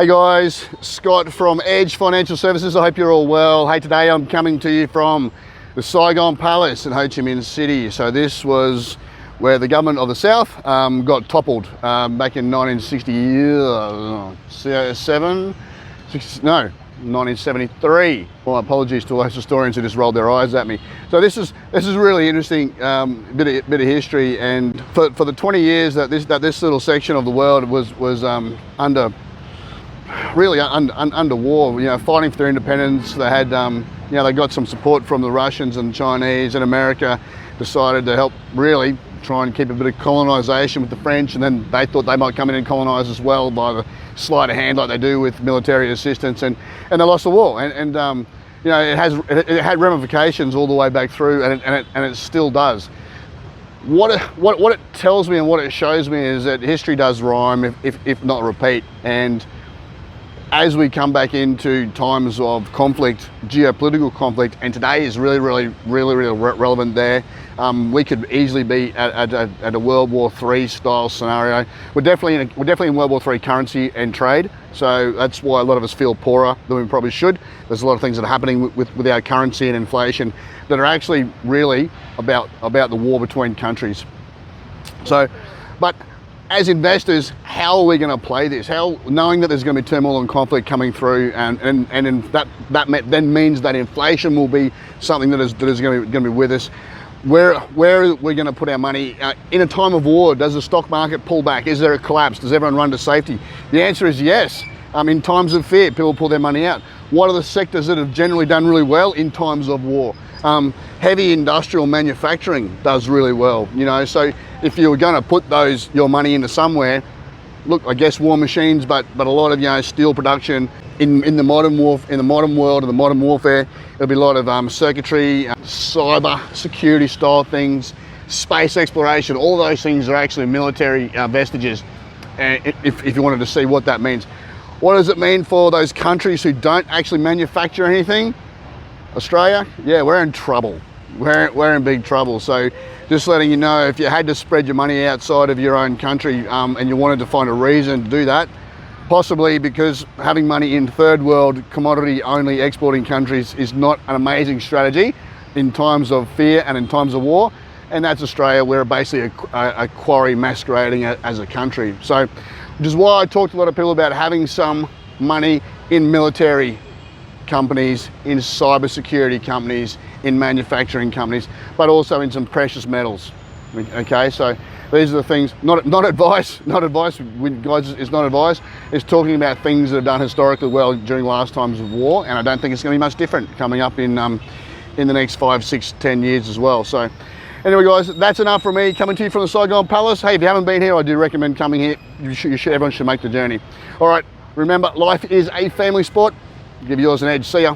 Hey guys, Scott from Edge Financial Services. I hope you're all well. Hey, today I'm coming to you from the Saigon Palace in Ho Chi Minh City. So this was where the government of the South got toppled back in 1973. Well, apologies to those historians who just rolled their eyes at me. So this is really interesting bit of history, and for the 20 years that this little section of the world was under war, you know, fighting for their independence. They had, they got some support from the Russians and Chinese, and America decided to help really try and keep a bit of colonisation with the French, and then they thought they might come in and colonise as well by the sleight of hand like they do with military assistance, and they lost the war. And it had ramifications all the way back through, and it still does. What it tells me and what it shows me is that history does rhyme, if not repeat. And as we come back into times of conflict, geopolitical conflict, and today is really relevant there. We could easily be at a World War III style scenario. We're definitely in World War III currency and trade, so that's why a lot of us feel poorer than we probably should. There's a lot of things that are happening with our currency and inflation that are actually really about the war between countries. So, but as investors, how are we going to play this? How, knowing that there's going to be turmoil and conflict coming through, and that then means that inflation will be something that is going to be with us. Where are we going to put our money in a time of war? Does the stock market pull back? Is there a collapse? Does everyone run to safety? The answer is yes. In times of fear, people pull their money out. What are the sectors that have generally done really well in times of war? Heavy industrial manufacturing does really well. So if you were going to put your money into somewhere, look, I guess war machines, but a lot of steel production in the modern world, in the modern warfare, there'll be a lot of circuitry, cyber security style things, space exploration. All those things are actually military vestiges. If you wanted to see what that means. What does it mean for those countries who don't actually manufacture anything? Australia, yeah, we're in trouble. We're in big trouble. So just letting you know, if you had to spread your money outside of your own country and you wanted to find a reason to do that, possibly because having money in third world commodity only exporting countries is not an amazing strategy in times of fear and in times of war. And that's Australia. We're basically a quarry masquerading as a country. So, which is why I talked to a lot of people about having some money in military companies, in cybersecurity companies, in manufacturing companies, but also in some precious metals. Okay, so these are the things, not advice, guys, it's not advice. It's talking about things that have done historically well during last times of war, and I don't think it's going to be much different coming up in the next 5, 6, 10 years as well. So anyway, guys, that's enough from me coming to you from the Saigon Palace. Hey, if you haven't been here, I do recommend coming here. Everyone should make the journey. All right, remember, life is a family sport. Give yours an edge. See ya.